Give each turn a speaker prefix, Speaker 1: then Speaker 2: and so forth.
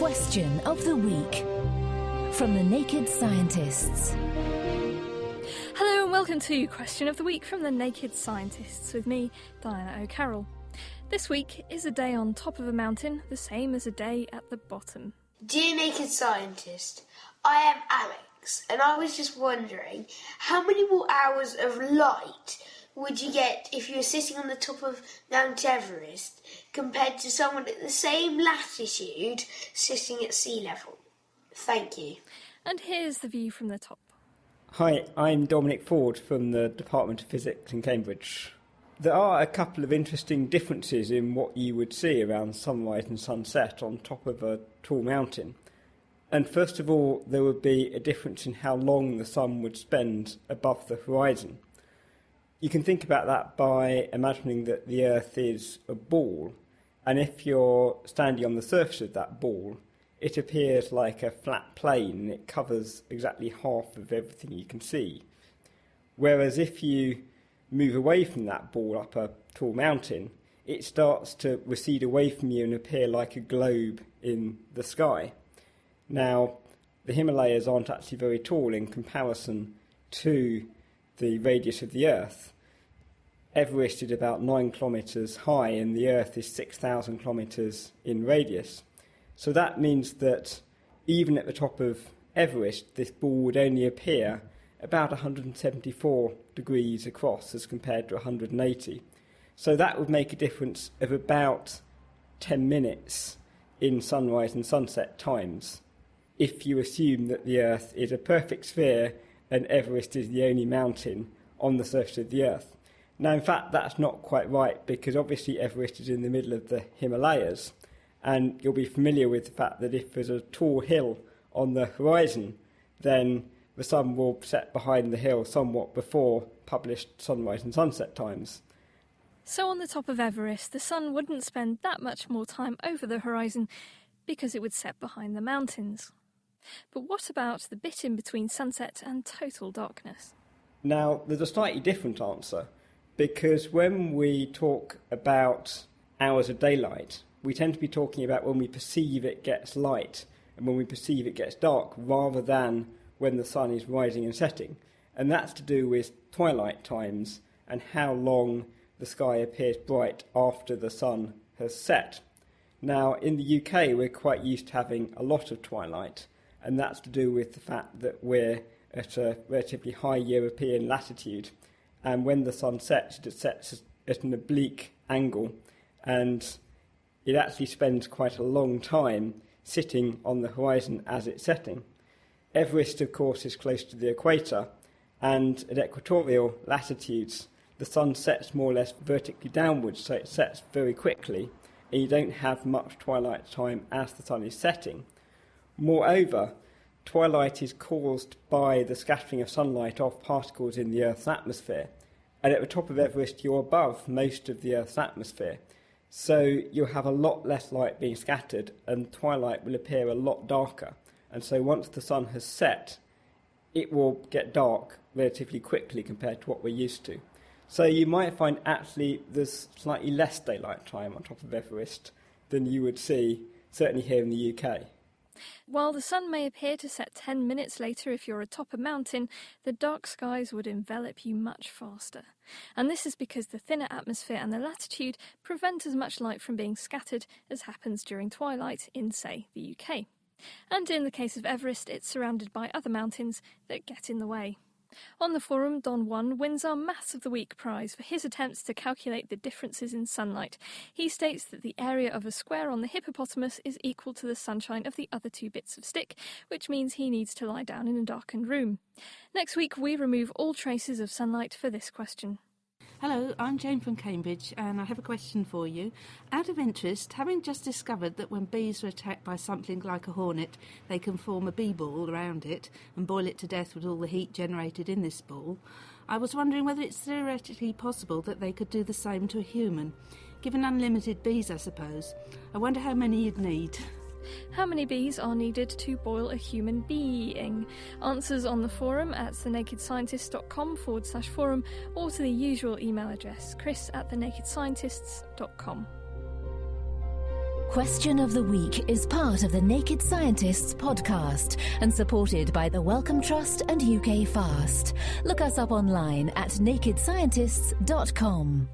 Speaker 1: Question of the Week from the Naked Scientists.
Speaker 2: Hello and welcome to Question of the Week from the Naked Scientists with me, Diana O'Carroll. This week is a day on top of a mountain, the same as a day at the bottom.
Speaker 3: Dear Naked Scientist, I am Alex, and I was just wondering, how many more hours of light would you get if you were sitting on the top of Mount Everest compared to someone at the same latitude sitting at sea level? Thank you.
Speaker 2: And here's the view from the top.
Speaker 4: Hi, I'm Dominic Ford from the Department of Physics in Cambridge. There are a couple of interesting differences in what you would see around sunrise and sunset on top of a tall mountain. And first of all, there would be a difference in how long the sun would spend above the horizon. You can think about that by imagining that the Earth is a ball, and if you're standing on the surface of that ball, it appears like a flat plane and it covers exactly half of everything you can see. Whereas if you move away from that ball up a tall mountain, it starts to recede away from you and appear like a globe in the sky. Now, the Himalayas aren't actually very tall in comparison to the radius of the Earth. Everest is about 9 kilometres high and the Earth is 6,000 kilometres in radius. So that means that even at the top of Everest, this ball would only appear about 174 degrees across as compared to 180. So that would make a difference of about 10 minutes in sunrise and sunset times, if you assume that the Earth is a perfect sphere and Everest is the only mountain on the surface of the Earth. Now, in fact, that's not quite right, because obviously Everest is in the middle of the Himalayas, and you'll be familiar with the fact that if there's a tall hill on the horizon, then the sun will set behind the hill somewhat before published sunrise and sunset times.
Speaker 2: So on the top of Everest, the sun wouldn't spend that much more time over the horizon because it would set behind the mountains. But what about the bit in between sunset and total darkness?
Speaker 4: Now, there's a slightly different answer, because when we talk about hours of daylight, we tend to be talking about when we perceive it gets light and when we perceive it gets dark, rather than when the sun is rising and setting. And that's to do with twilight times and how long the sky appears bright after the sun has set. Now, in the UK, we're quite used to having a lot of twilight, and that's to do with the fact that we're at a relatively high European latitude, and when the sun sets, it sets at an oblique angle, and it actually spends quite a long time sitting on the horizon as it's setting. Everest, of course, is close to the equator, and at equatorial latitudes, the sun sets more or less vertically downwards, so it sets very quickly, and you don't have much twilight time as the sun is setting. Moreover, twilight is caused by the scattering of sunlight off particles in the Earth's atmosphere, and at the top of Everest you're above most of the Earth's atmosphere, so you'll have a lot less light being scattered and twilight will appear a lot darker, and so once the sun has set, it will get dark relatively quickly compared to what we're used to. So you might find actually there's slightly less daylight time on top of Everest than you would see, certainly here in the UK.
Speaker 2: While the sun may appear to set 10 minutes later if you're atop a mountain, the dark skies would envelop you much faster. And this is because the thinner atmosphere and the latitude prevent as much light from being scattered as happens during twilight in, say, the UK. And in the case of Everest, it's surrounded by other mountains that get in the way. On the forum, Don Juan wins our Maths of the Week prize for his attempts to calculate the differences in sunlight. He states that the area of a square on the hippopotamus is equal to the sunshine of the other two bits of stick, which means he needs to lie down in a darkened room. Next week, we remove all traces of sunlight for this question.
Speaker 5: Hello, I'm Jane from Cambridge, and I have a question for you. Out of interest, having just discovered that when bees are attacked by something like a hornet, they can form a bee ball around it and boil it to death with all the heat generated in this ball, I was wondering whether it's theoretically possible that they could do the same to a human. Given unlimited bees, I suppose. I wonder how many you'd need.
Speaker 2: How many bees are needed to boil a human being? Answers on the forum at thenakedscientists.com/forum or to the usual email address, chris@thenakedscientists.com.
Speaker 1: Question of the Week is part of the Naked Scientists podcast and supported by the Wellcome Trust and UK Fast. Look us up online at nakedscientists.com.